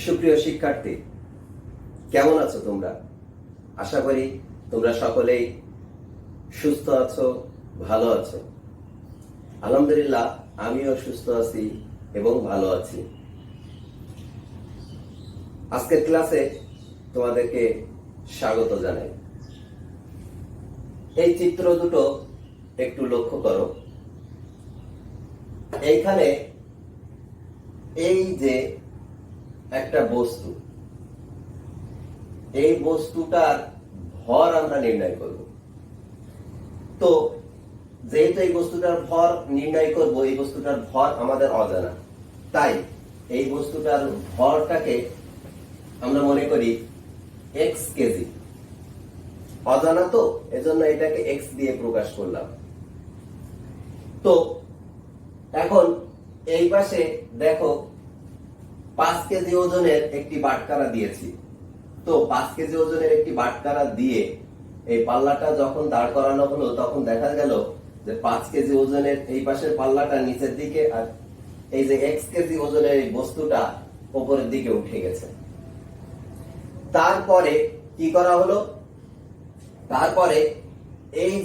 সুপ্রিয় শিক্ষার্থী, কেমন আছো তোমরা? আশা করি তোমরা সকলেই সুস্থ আছো, ভালো আছো। আলহামদুলিল্লাহ, আমিও সুস্থ আছি এবং ভালো আছি। আজকের ক্লাসে তোমাদেরকে স্বাগত জানাই। এই চিত্র দুটো একটু লক্ষ্য করো। এইখানে এই যে একটা বস্তু, এই বস্তুটার ভর আমরা নির্ণয় করব। তো যেহেতু এই বস্তুটার ভর নির্ণয় করব, এই বস্তুটার ভর আমাদের অজানা, তাই এই বস্তুটার ভরটাকে আমরা মনে করি এক্স কেজি। অজানা তো, এজন্য এটাকে এক্স দিয়ে প্রকাশ করলাম। তো এখন এই পাশে দেখো 5 কেজি ওজনের একটি বাটখারা দিয়েছি। তো 5 কেজি ওজনের একটি বাটখারা দিয়ে এই পাল্লাটা যখন দাঁড় করানো হলো, তখন দেখা গেল যে 5 কেজি ওজনের এই পাশের পাল্লাটা নিচের দিকে, আর এই যে x কেজি ওজনের এই বস্তুটা উপরের দিকে উঠে গেছে। তারপরে কি করা হলো? তারপরে এই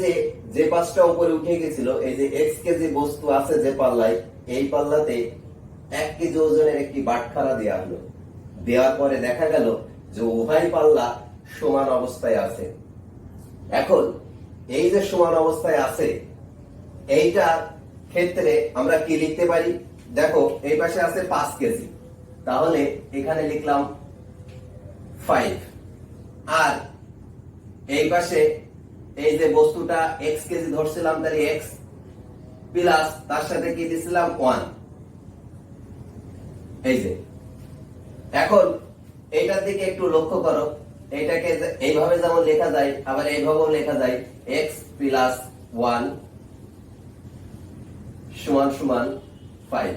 যে পাশটা উপরে উঠে গেছিল, এই যে x কেজি বস্তু আছে যে পাল্লায়, এই পাল্লাতে 1 কেজি ওজনের একটি বাটখারা দেওয়া হলো। দেওয়ার পরে দেখা গেল যে উভয় পাল্লা সমান অবস্থায় আছে। এখন এই যে সমান অবস্থায় আছে, এইটার ক্ষেত্রে আমরা কি লিখতে পারি? দেখো, এই পাশে আছে 5 কেজি, তাহলে এখানে লিখলাম 5। আর এই পাশে এই যে বস্তুটা x কেজি ধরছিলাম, তার x প্লাস তার সাথে কি দিছিলাম 1। এই যে এখন এইটার দিকে একটু লক্ষ্য করো। এটাকে এইভাবে যেমন লেখা যায়, আবার এইভাবেও লেখা যায় x প্লাস 1 সমান সমান 5।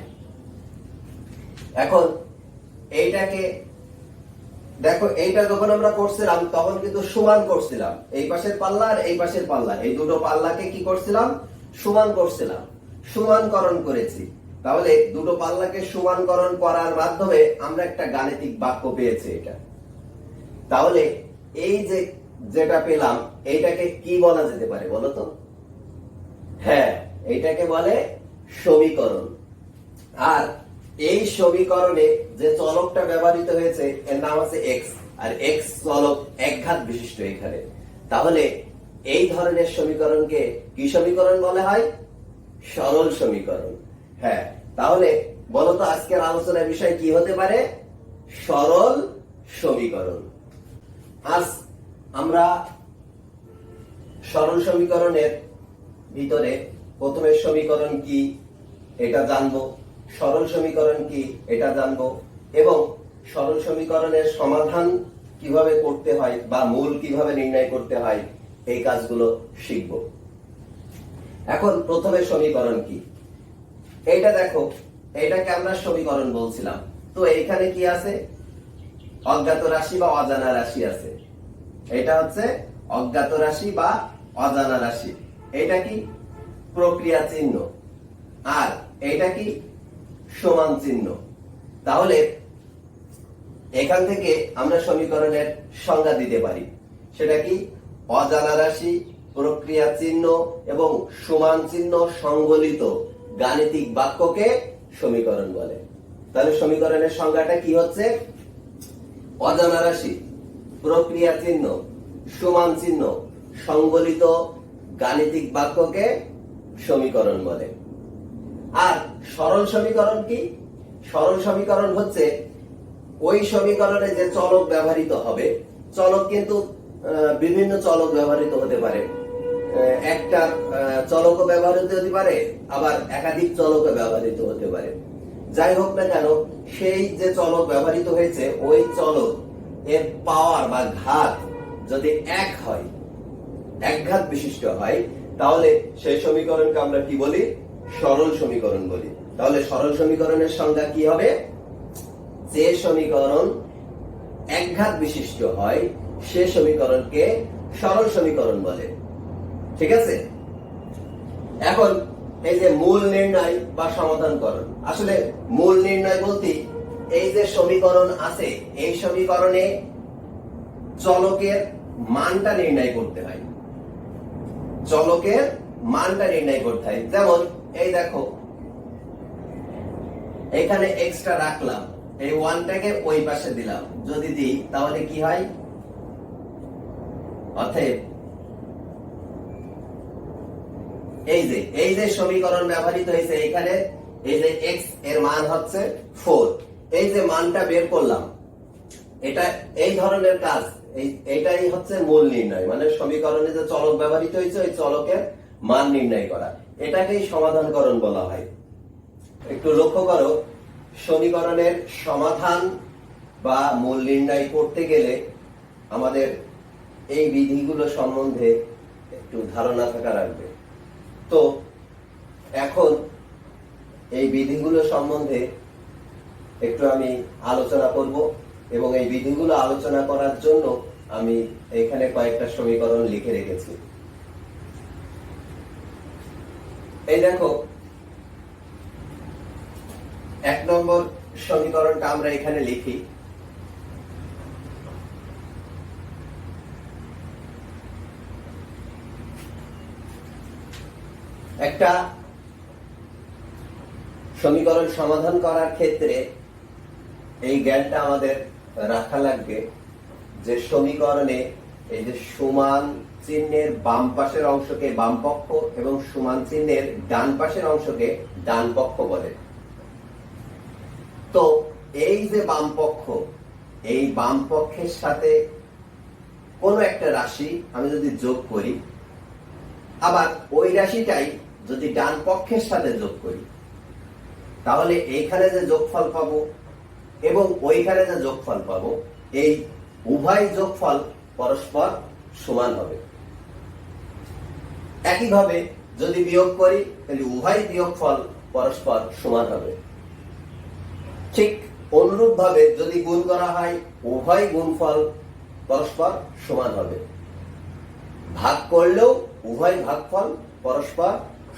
এখন এইটাকে দেখো, এইটা যখন আমরা করছিলাম তখন কিন্তু সমান করছিলাম। এই পাশের পাল্লা আর এই পাশের পাল্লা, এই দুটো পাল্লাকে কি করছিলাম? সমান করছিলাম, সমানকরণ করেছি। তাহলে দুটো পাল্লাকে সমানকরণ করার মাধ্যমে আমরা একটা গাণিতিক বাক্য পেয়েছি। এটা তাহলে এই যে যেটা পেলাম, এইটাকে কি বলা যেতে পারে বলো তো? হ্যাঁ, এইটাকে বলে সমীকরণ। আর এই সমীকরণে যে চলকটা ব্যবহৃত হয়েছে এর নাম আছে x, আর x চলক একঘাত বিশিষ্ট এখানে। তাহলে এই ধরনের সমীকরণকে কি সমীকরণ বলা হয়? সরল সমীকরণ। হ্যাঁ, তাহলে বলতো আজকের আলোচনার বিষয় কি হতে পারে? সরল সমীকরণ। আজ আমরা সরল সমীকরণের ভিতরে প্রথমে সমীকরণ কি এটা জানবো, সরল সমীকরণ কি এটা জানবো, এবং সরল সমীকরণের সমাধান কিভাবে করতে হয় বা মূল কিভাবে নির্ণয় করতে হয়, এই কাজগুলো শিখব। এখন প্রথমে সমীকরণ কি, এইটা দেখো, এইটাকে আমরা সমীকরণ বলছিলাম। তো এইখানে কি আছে? অজ্ঞাত রাশি বা অজানা রাশি আছে। এটা হচ্ছে অজ্ঞাত রাশি বা অজানা রাশি। এটা কি? প্রক্রিয়া চিহ্ন। আর এটা কি? সমান চিহ্ন। তাহলে এখান থেকে আমরা সমীকরণের সংজ্ঞা দিতে পারি। সেটা কি? অজানা রাশি, প্রক্রিয়া চিহ্ন এবং সমান চিহ্ন সংবলিত গাণিতিক বাক্যকে সমীকরণ বলে। তাহলে সমীকরণের সংজ্ঞাটা কি হচ্ছে? অজানা রাশি, প্রক্রিয়া চিহ্ন, সমান চিহ্ন সংবলিত গাণিতিক বাক্যকে সমীকরণ বলে। আর সরল সমীকরণ কি? সরল সমীকরণ হচ্ছে ওই সমীকরণে যে চলক ব্যবহৃত হবে। চলক কিন্তু বিভিন্ন চলক ব্যবহৃত হতে পারে। একটা চলকও ব্যবহৃত হতে পারে, আবার একাধিক চলকও ব্যবহৃত হতে পারে। যাই হোক না কেন, সেই যে চলক ব্যবহৃত হয়েছে, ওই চলক এর পাওয়ার বা ঘাত যদি এক হয়, একঘাত বিশিষ্ট হয়, তাহলে সেই সমীকরণকে আমরা কি বলি? সরল সমীকরণ বলি। তাহলে সরল সমীকরণের সংজ্ঞা কি হবে? যে সমীকরণ একঘাত বিশিষ্ট হয় সে সমীকরণকে সরল সমীকরণ বলে। ঠিক আছে? এখন এই যে মূল নির্ণয় বা সমাধানকরণ, আসলে মূল নির্ণয় বলতে এই যে সমীকরণ আছে, এই সমীকরণে চলকের মানটা নির্ণয় করতে হয়। চলকের মানটা নির্ণয় করতে হয়। যেমন এই দেখো, এখানে এক্সট্রা রাখলাম, এই ওয়ানটাকে ওই পাশে দিলাম, যদি দিই তাহলে কি হয়? অতএব এই যে সমীকরণ ব্যবহৃত হয়েছে, এখানে এই যে এক্স এর মান হচ্ছে 4, এই যে মানটা বের করলাম, এটা এই ধরনের কাজ, এইটাই হচ্ছে মূল নির্ণয়, মানে সমীকরণে যে চলক ব্যবহৃত হয়েছে ওই চলকের মান নির্ণয় করা, এটাকেই সমাধানকরণ বলা হয়। একটু লক্ষ্য করো, সমীকরণের সমাধান বা মূল নির্ণয় করতে গেলে আমাদের এই বিধিগুলো সম্বন্ধে একটু ধারণা থাকা লাগবে। তো এখন এই বিধিগুলো সম্বন্ধে একটু আমি আলোচনা করব, এবং এই বিধিগুলো আলোচনা করার জন্য আমি এখানে কয়েকটা সমীকরণ লিখে রেখেছি। এই দেখো, 1 নম্বর সমীকরণটা আমরা এখানে লিখি। একটা সমীকরণ সমাধান করার ক্ষেত্রে এই জ্ঞানটা আমাদের রাখা লাগবে যে সমীকরণে এই যে সমান চিহ্নের বাম পাশের অংশকে বাম পক্ষ এবং সমান চিহ্নের ডান পাশের অংশকে ডান পক্ষ বলে। তো এই যে বাম পক্ষ, এই বাম পক্ষের সাথে কোন একটা রাশি আমি যদি যোগ করি, আবার ওই রাশিটাই যদি ডান পক্ষের সাথে যোগ করি, তাহলে এইখানে যে যোগফল পাবো এবং ওইখানে যে যোগফল পাবো, এই উভয় যোগফল পরস্পর সমান হবে। একইভাবে যদি বিয়োগ করি, তাহলে উভয় বিয়োগফল পরস্পর সমান হবে। ঠিক অনুরূপ ভাবে যদি গুণ করা হয়, উভয় গুণফল পরস্পর সমান হবে। ভাগ করলেও উভয় ভাগফল পরস্পর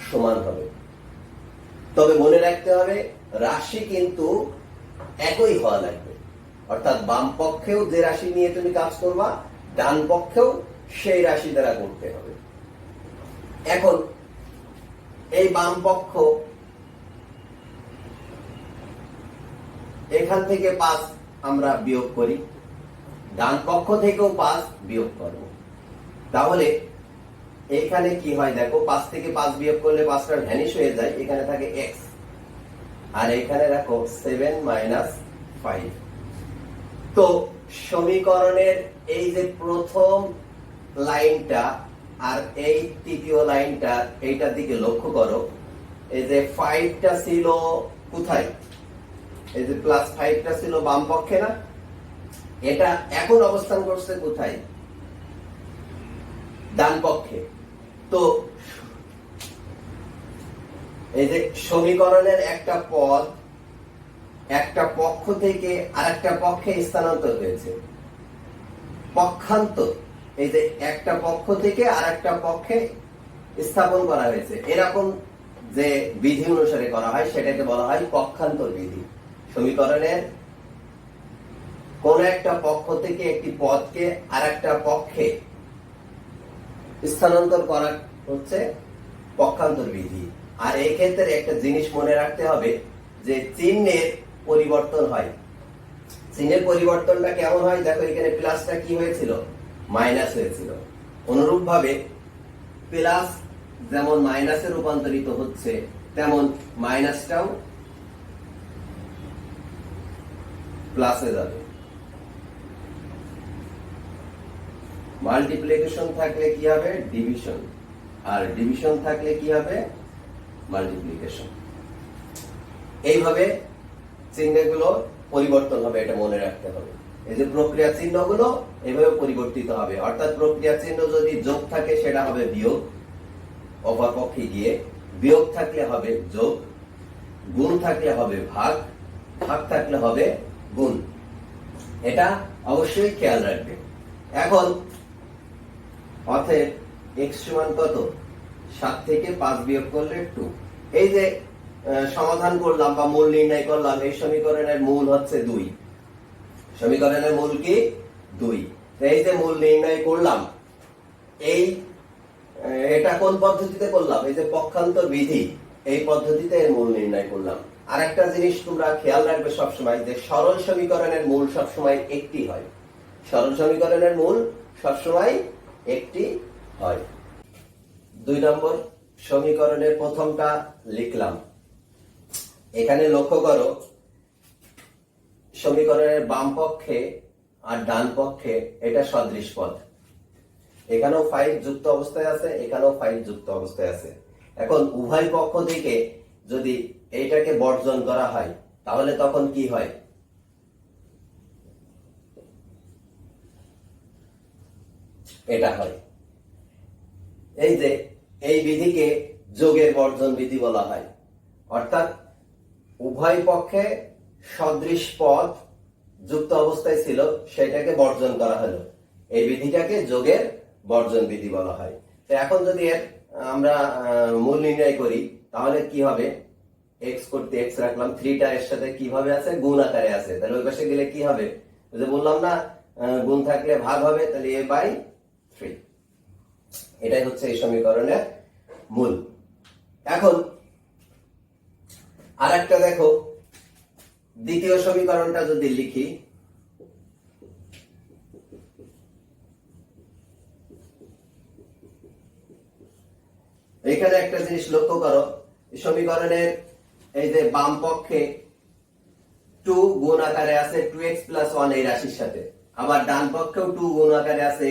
সমান হবে। তবে মনে রাখতে হবে, রাশি কিন্তু একই হওয়া লাগবে, অর্থাৎ বাম পক্ষেও যে রাশি নিয়ে তুমি কাজ করবা, ডান পক্ষেও সেই রাশি দ্বারা করতে হবে। এখন এই বাম পক্ষ, এখান থেকে 5 আমরা বিয়োগ করি, ডান পক্ষ থেকেও 5 বিয়োগ করব, তাহলে এখানে কি হয় দেখো, 5 থেকে 5 বিয়োগ করলে 5টা ভ্যানিশ হয়ে যায়, এখানে থাকে x, আর এখানে রাখো 7 - 5। তো সমীকরণের এই যে প্রথম লাইনটা আর এই তৃতীয় লাইনটা, এইটার দিকে লক্ষ্য করো। এই যে 5টা ছিল কোথায়? এই যে +5টা ছিল বাম পক্ষে না? এটা এখন অবস্থান করছে কোথায়? ডান পক্ষে। তো এই যে সমীকরণের একটা পদ একটা পক্ষ থেকে আরেকটা পক্ষে স্থানান্তর হয়েছে, পক্ষান্তর, এই যে একটা পক্ষ থেকে আরেকটা পক্ষে স্থাপন করা হয়েছে, এরকম যে বিধি অনুসারে করা হয় সেটাকে বলা হয় পক্ষান্তর বিধি। সমীকরণের কোন একটা পক্ষ থেকে একটি পদকে আরেকটা পক্ষে স্থানান্তর করা হচ্ছে পক্ষান্তর বিধি। আর এই ক্ষেত্রে একটা জিনিস মনে রাখতে হবে যে চিহ্নের পরিবর্তন হয়। চিহ্নের পরিবর্তনটা কেমন হয় দেখো, এখানে প্লাসটা কি হয়েছিল? মাইনাস হয়েছিল। অনুরূপ ভাবে প্লাস যেমন মাইনাসে রূপান্তরিত হচ্ছে, তেমন মাইনাসটাও প্লাসে যাবে। মাল্টিপ্লিকেশন থাকলে কি হবে? ডিভিশন। আর ডিভিশন থাকলে কি হবে? মাল্টিপ্লিকেশন। এইভাবে চিহ্নগুলো পরিবর্তন হবে, এটা মনে রাখতে হবে। এই যে প্রক্রিয়া চিহ্নগুলো এইভাবে পরিবর্তিত হবে, অর্থাৎ প্রক্রিয়া চিহ্ন যদি যোগ থাকে সেটা হবে বিয়োগ, অপর পক্ষে গিয়ে বিয়োগ থাকলে হবে যোগ, গুণ থাকলে হবে ভাগ, ভাগ থাকলে হবে গুণ। এটা অবশ্যই খেয়াল রাখবে। এখন অতএব x সমান কত? 7 থেকে 5 বিয়োগ করলে 2। এই যে সমাধান করলাম বা মূল নির্ণয় করলাম, এই সমীকরণের মূল হচ্ছে 2। সমীকরণের মূল কি 2। এই যে মূল নির্ণয় করলাম, এটা কোন পদ্ধতিতে করলাম? এই যে পক্ষান্তর বিধি, এই পদ্ধতিতে এর মূল নির্ণয় করলাম। আরেকটা জিনিস তোমরা খেয়াল রাখবে সবসময়, যে সরল সমীকরণের মূল সবসময় একটি হয়। সরল সমীকরণের মূল সবসময় একটি হয়। 2 নম্বর সমীকরণের প্রথমটা লিখলাম। এখানে লক্ষ্য করো, সমীকরণের বাম পক্ষে আর ডান পক্ষে এটা সদৃশ পদ। এখানেও 5 যুক্ত অবস্থায় আছে, এখানেও 5 যুক্ত অবস্থায় আছে। এখন উভয় পক্ষ থেকে যদি এইটাকে বর্জন করা হয়, তাহলে তখন কি হয়? এটা হয়। এই যে এই বিধিকে যোগের বর্জন বিধি বলা হয়। অর্থাৎ উভয় পক্ষে সদৃশ পদ যুক্ত অবস্থায় ছিল, সেটাকে বর্জন করা হলো, এই বিধিটাকে যোগের বর্জন বিধি বলা হয়। তো এখন যদি আমরা মূল নির্ণয় করি, তাহলে কি হবে? x করতে x রাখলাম, 3টা এর সাথে কিভাবে আছে? গুণ আকারে আছে। তাহলে ওই পাশে গেলে কি হবে? যে বললাম না, গুণ থাকলে ভাগ হবে, তাহলে a/3। এটাই হচ্ছে এই সমীকরণের মূল। এখন আরেকটা দেখো, দ্বিতীয় সমীকরণটা যদি লিখি, এখানে একটা জিনিস লক্ষ্য করো, সমীকরণের এই যে বাম পক্ষে 2 গুণ আকারে আছে 2x + 1 এই রাশির সাথে, আবার ডান পক্ষেও 2 গুণ আকারে আছে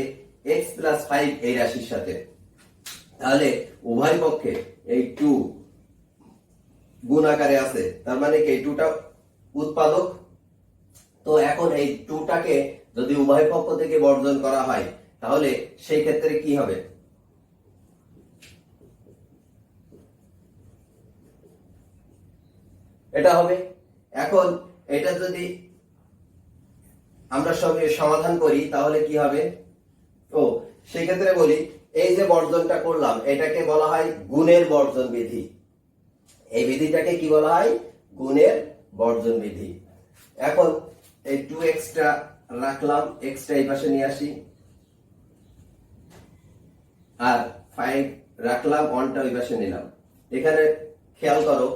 x + 5 এই রাশির সাথে। তাহলে উভয় পক্ষে এই 2 গুণ আকারে আছে, তার মানে কি 2টা উৎপাদক। তো এখন এই 2টাকে যদি উভয় পক্ষ থেকে বর্জন করা হয়, তাহলে সেই ক্ষেত্রে কি হবে? এটা হবে। এখন এটা যদি আমরা সঙ্গে সমাধান করি, তাহলে কি হবে? সেই ক্ষেত্রে বলি, এই যে বর্জনটা করলাম, এটাকে বলা হয় গুণের বর্জন বিধি। এই বিধিটাকে কি বলা হয়? গুণের বর্জন বিধি। এখন এই 2x টা রাখলাম, x টা এই পাশে নিয়ে আসি, আর 5 রাখলাম, 1 টা ওই পাশে নিলাম। এখানে খেয়াল করো,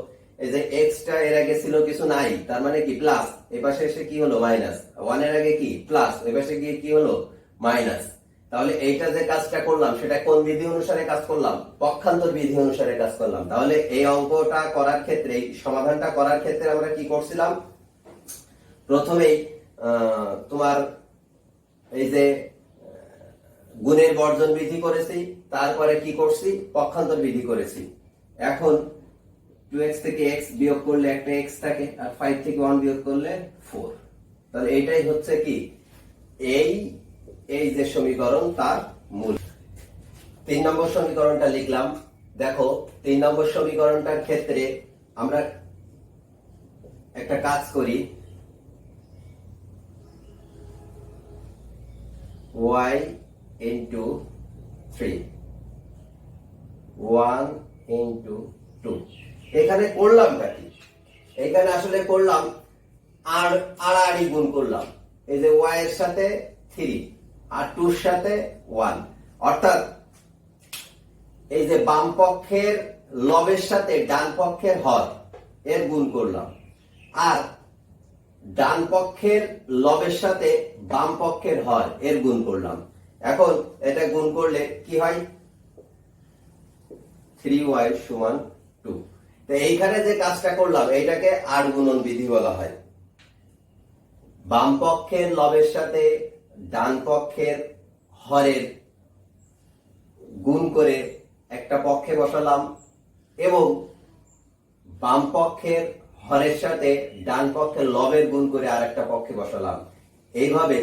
এই যে x টা এর আগে ছিল কিছু নাই, তার মানে কি প্লাস, এই পাশে এসে কি হলো? মাইনাস। 1 এর আগে কি প্লাস, এই পাশে গিয়ে কি হলো? মাইনাস। তাহলে এইটা যে কাজটা করলাম, সেটা কোন বিধি অনুসারে কাজ করলাম? পক্ষান্তর বিধি অনুসারে কাজ করলাম। তাহলে এই অঙ্কটা করার ক্ষেত্রে, এই সমাধানটা করার ক্ষেত্রে আমরা কি করছিলাম? প্রথমেই তোমার এই যে গুণের বর্জন বিধি করেছি, তারপরে কি করছি? পক্ষান্তর বিধি করেছি। এখন 2x থেকে x বিয়োগ করলে একটা x থাকে, আর 5 থেকে 1 বিয়োগ করলে 4। তাহলে এইটাই হচ্ছে কি এই যে সমীকরণ, তার মূল। 3 নম্বর সমীকরণটা লিখলাম। দেখো, 3 নম্বর সমীকরণটার ক্ষেত্রে আমরা একটা কাজ করি, y into 3, 1 into 2। এখানে করলামটা কি? এখানে আসলে করলাম আড়াআড়ি গুণ করলাম। এই যে y এর সাথে 3 আর 2 এর সাথে 1, অর্থাৎ এই যে বাম পক্ষের লবের সাথে ডান পক্ষের হর এর গুণ করলাম, আর ডান পক্ষের লবের সাথে বাম পক্ষের হর এর গুণ করলাম। এখন এটা গুণ করলে কি হয়? 3y = 2। তো এইখানে যে কাজটা করলাম, এইটাকে আর গুণন বিধি বলা হয়। বাম পক্ষের লবের সাথে ডান পক্ষের হরের গুণ করে একটা পক্ষে বসালাম, এবং বাম পক্ষের হরের সাথে ডান পক্ষের লবের গুণ করে আর একটা পক্ষে বসালাম। এইভাবে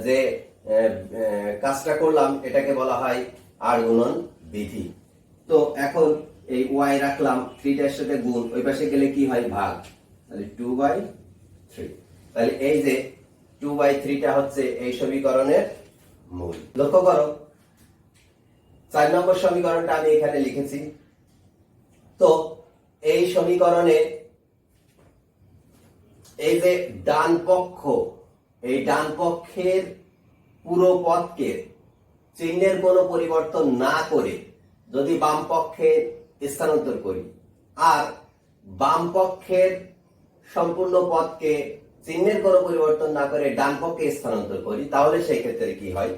যে কাজটা করলাম, এটাকে বলা হয় আর গুণন বিধি। তো এখন এই y রাখলাম, 3টার সাথে গুণ, ওই পাশে গেলে কি হয়? ভাগ। তাহলে 2/3। তাহলে এই যে 2/3টা হচ্ছে এই সমীকরণের মূল। লক্ষ্য করো, 4 নম্বর সমীকরণটা আমি এখানে লিখেছি। তো এই সমীকরণে এই যে ডান পক্ষ, এই ডান পক্ষের পুরো পদকে চিহ্নের কোনো পরিবর্তন না করে যদি বাম পক্ষে স্থানান্তর করি, আর বাম পক্ষের সম্পূর্ণ পদকে চিহ্নের কোনো পরিবর্তন না করে ডান পক্ষে স্থানান্তর করি, তাহলে সেই ক্ষেত্রে কি হয়?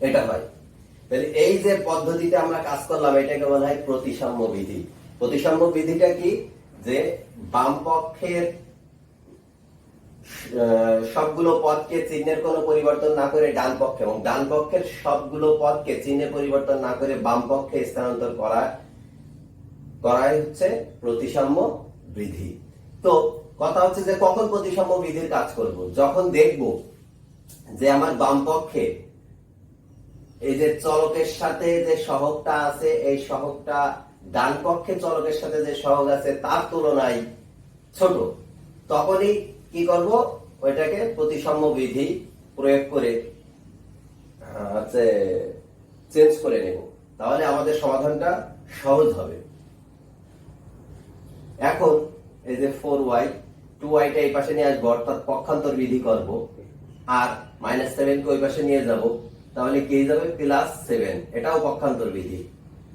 এটা হয়। তাহলে এই যে পদ্ধতিতে আমরা কাজ করলাম এটাকে বলা হয় প্রতিসাম্য বিধি। প্রতিসাম্য বিধিটা কি? যে বাম পক্ষের সবগুলো পদকে চিহ্নের কোনো পরিবর্তন না করে ডান পক্ষে, এবং ডান পক্ষের সবগুলো পদকে চিহ্নের পরিবর্তন না করে বাম পক্ষে স্থানান্তর করাই হচ্ছে প্রতিসাম্য বিধি। তো কথা হচ্ছে যে কখন প্রতিসাম্য বিধির কাজ করব? যখন দেখব যে আমার বাম পক্ষে এই যে চলকের সাথে যে সহগটা আছে, এই সহগটা ডান পক্ষে চলকের সাথে যে সহগ আছে তার তুলনায় ছোট, তখনই কি করব? ওইটাকে প্রতিসাম্য বিধি প্রয়োগ করে চেঞ্জ করে নেব, তাহলে আমাদের সমাধানটা সহজ হবে। এখন এই যে 4y 2y টা এই পাশে নিয়ে আসবো, অর্থাৎ পক্ষান্তর বিধি করব, আর -7 কে ওই পাশে নিয়ে যাব, তাহলে কি যাবে? +7। এটাও পক্ষান্তর বিধি।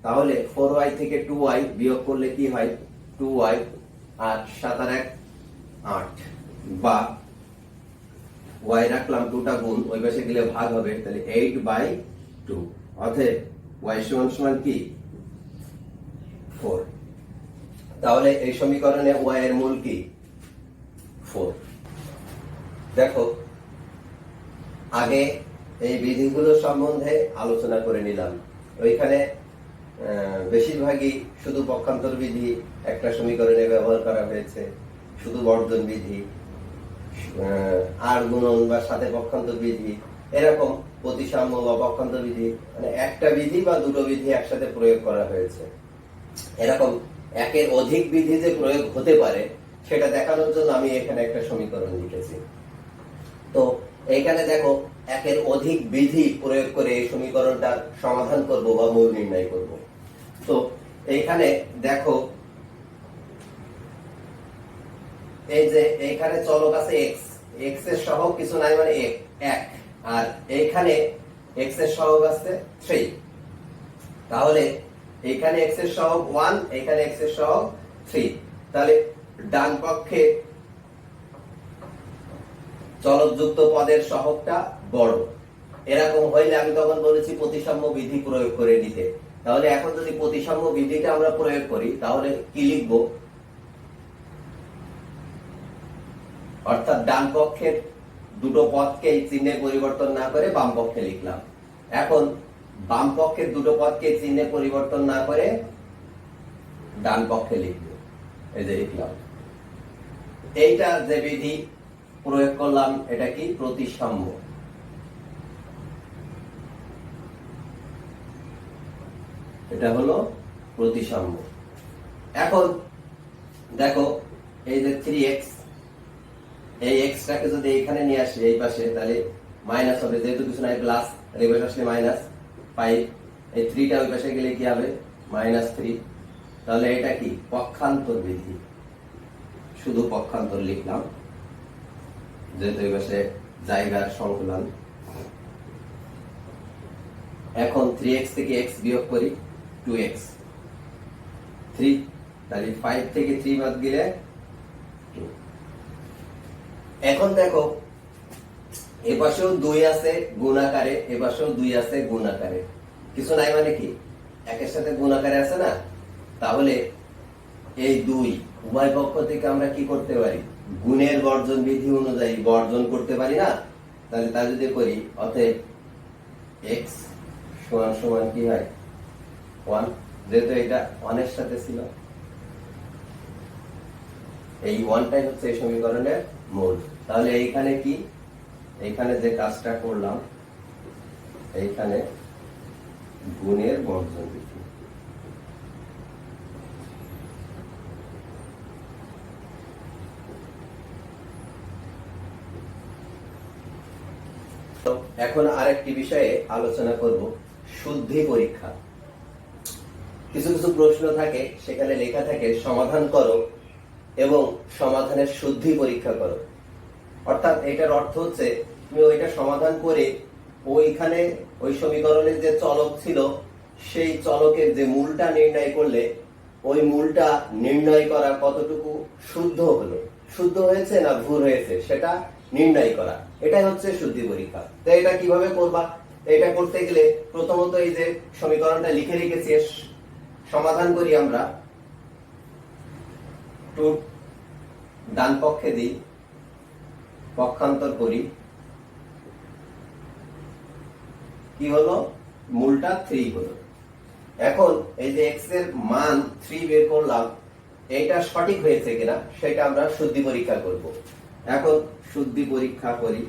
তাহলে 4y থেকে 2y বিয়োগ করলে কি হয়? 2y, আর 7 আর 1 8, বা y রাখলাম 2টা গুণ, ওই পাশে গেলে ভাগ হবে, তাহলে 8/2। অতএব y সমান কি? 4। তাহলে এই সমীকরণে y এর মূল কি? 4। দেখো, আগে এই বিধিগুলো সম্বন্ধে আলোচনা করে নিলাম। ওইখানে বেশিরভাগই শুধু পক্ষান্তর বিধি একটা সমীকরণে ব্যবহার করা হয়েছে, শুধু বর্জন বিধি, আর গুণন বা সাথে পক্ষান্তর বিধি, এরকম প্রতিসাম্য বা পক্ষান্তর বিধি, মানে একটা বিধি বা দুটো বিধি একসাথে প্রয়োগ করা হয়েছে। এরকম একের অধিক বিধি যে প্রয়োগ হতে পারে সেটা দেখানোর জন্য আমি এখানে একটা সমীকরণ লিখেছি। তো এইখানে দেখো, একের অধিক বিধি প্রয়োগ করে এই সমীকরণটার সমাধান করব বা মূল নির্ণয় করব। তো এইখানে দেখো, এই যে এইখানে চলক আছে x, x এর সহগ কিছু নাই, মানে 1, আর এইখানে x এর সহগ আছে 3। তাহলে এইখানে x এর সহগ 1, এইখানে x এর সহগ 3। তাহলে ডান পক্ষে চলকযুক্ত পদের সহগটা বড়। এরকম হইলে আমি তখন বলেছি প্রতিসাম্য বিধি প্রয়োগ করে নিতে। তাহলে এখন যদি প্রতিসাম্য বিধিটা আমরা প্রয়োগ করি, তাহলে কি লিখব? অর্থাৎ ডান পক্ষের দুটো পদকে চিহ্নের পরিবর্তন না করে বাম পক্ষে লিখলাম। এখন বাম পক্ষের দুটো পদকে চিহ্নের পরিবর্তন না করে ডান পক্ষে লিখব। এই যে লিখলাম। এইটা যে বিধি প্রয়োগ করলাম এটা কি? প্রতিসাম্য। এটা হলো প্রতিসাম্য। এখন দেখো, এই যে 3x, এই x টাকে যদি এখানে নিয়ে আসি এই পাশে, তাহলে মাইনাস হবে, যেহেতু কিছু নাই প্লাস, আর এই পাশে আসলে -5, এই 3 টা ওই পাশে গেলে কি হবে? -3। তাহলে এটা কি? পক্ষান্তর বিধি। শুধু পক্ষান্তর লিখলাম, যেহেতু এই পাশে জায়গার সংকলন। এখন 3x থেকে x বিয়োগ করি, 2x, 3, তাহলে 5 থেকে 3 বাদ গেলে 2। এখন দেখো, এপাশেও 2 আছে গুণাকারে, এপাশেও 2 আছে গুণাকারে, কিছু নাই মানে কি? একের সাথে গুণাকারে আছে না? তাহলে এই 2 উভয় পক্ষ থেকে আমরা কি করতে পারি? গুণের বর্জন বিধি অনুযায়ী বর্জন করতে পারি না? তাহলে তা যদি করি, অতএব x সমান কি হয়? 1, যেহেতু এটা 1 এর সাথে ছিল। এই 1 টাই হচ্ছে এই সমীকরণের মূল। তাহলে এইখানে কি? এইখানে যে কাজটা করলাম, এইখানে গুণের বর্জন বিধি। এখন আরেকটি বিষয়ে আলোচনা করব, শুদ্ধি পরীক্ষা। কিছু কিছু প্রশ্ন থাকে, সেখানে লেখা থাকে সমাধান করো এবং সমাধানের শুদ্ধি পরীক্ষা করো। অর্থাৎ এটার অর্থ হচ্ছে তুমি ওইটা সমাধান করে ওইখানে ওই সমীকরণের যে চলক ছিল সেই চলকের যে মূলটা নির্ণয় করলে ওই মূলটা নির্ণয় করা কতটুকু শুদ্ধ হলো, শুদ্ধ হয়েছে না ভুল হয়েছে সেটা নির্ণয় করা, এটাই হচ্ছে শুদ্ধি পরীক্ষা। তো এটা কিভাবে করবা? এটা করতে গেলে প্রথমত এই যে সমীকরণটা লিখে রেখেছি সমাধান করি আমরা। টু ডান পক্ষে দিই, পক্ষান্তর করি, কি হলো? মূলটা 3 হলো। এখন এই যে x এর মান 3 বের করলাম, এটা সঠিক হয়েছে কিনা সেটা আমরা শুদ্ধি পরীক্ষা করব। এখন শুদ্ধি পরীক্ষা করি।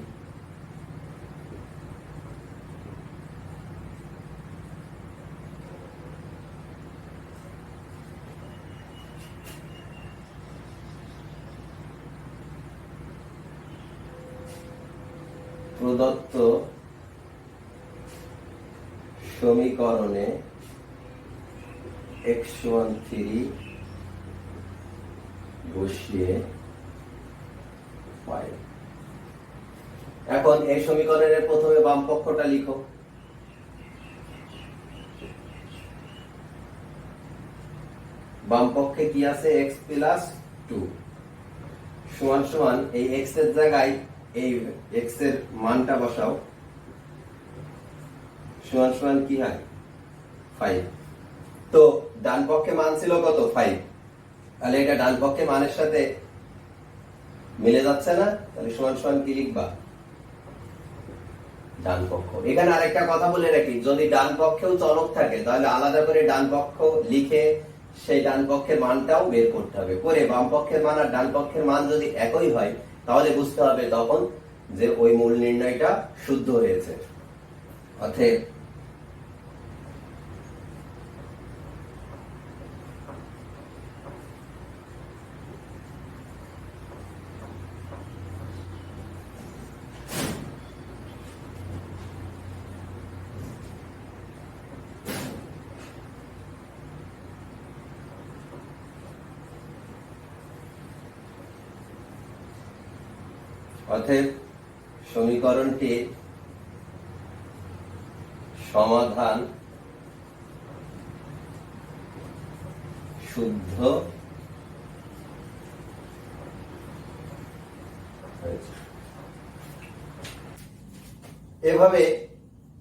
প্রদত্ত সমীকরণে x13 বসিয়ে পাই। এখন এই সমীকরণের প্রথমে বাম পক্ষটা লিখো। বাম পক্ষে কি আছে? x প্লাস 2 সমান সমান এই x এর জায়গায় এই x এর মানটা বসাও, সমান সমান কি হয়? 5। তো ডান পক্ষে মান ছিল কত? 5। তাহলে এটা ডান পক্ষে মানের সাথে মিলে যাচ্ছে না? তাহলে সমান সমান কি লিখবা? ডান পক্ষ। এখানে আরেকটা কথা বলে রাখি, যদি ডান পক্ষেও চলক থাকে তাহলে আলাদা করে ডান পক্ষ লিখে সেই ডান পক্ষের মানটাও বের করতে হবে। করে বাম পক্ষের মান আর ডান পক্ষের মান যদি একই হয় তাহলে বুঝতে হবে তখন যে ওই মূল নির্ণয়টা শুদ্ধ হয়েছে। অতএব সমীকরণটির সমাধান শুদ্ধ এভাবে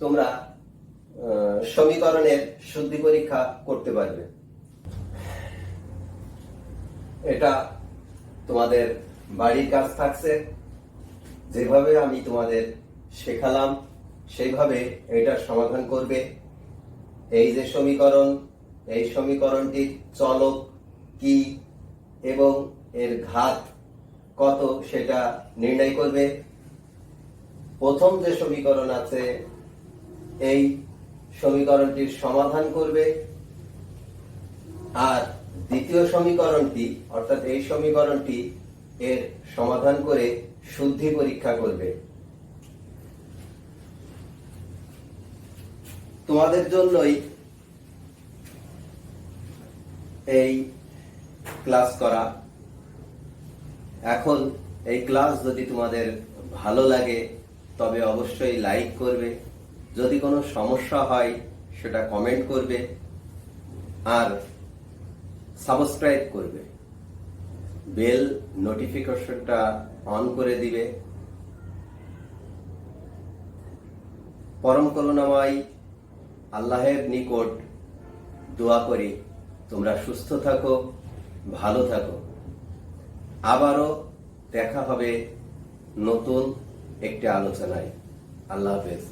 তোমরা সমীকরণের শুদ্ধি পরীক্ষা করতে পারবে। এটা তোমাদের বাড়ির কাজ থাকছে। যেভাবে আমি তোমাদের শেখালাম সেইভাবে এটা সমাধান করবে। এই যে সমীকরণ, এই সমীকরণটির চলক কি এবং এর ঘাত কত সেটা নির্ণয় করবে। প্রথম যে সমীকরণ আছে এই সমীকরণটির সমাধান করবে, আর দ্বিতীয় সমীকরণটি অর্থাৎ এই সমীকরণটি এর সমাধান করে শুদ্ধি পরীক্ষা করবে। তোমাদের জন্যই এই ক্লাস করা। এখন এই ক্লাস যদি তোমাদের ভালো লাগে তবে অবশ্যই লাইক করবে, যদি কোনো সমস্যা হয় সেটা কমেন্ট করবে, আর সাবস্ক্রাইব করবে, বেল নোটিফিকেশনটা অন করে দিবে। পরম করুণাময় আল্লাহের নিকট দোয়া করি তোমরা সুস্থ থাকো, ভালো থাকো। আবারও দেখা হবে নতুন একটি আলোচনায়। আল্লাহ হাফেজ।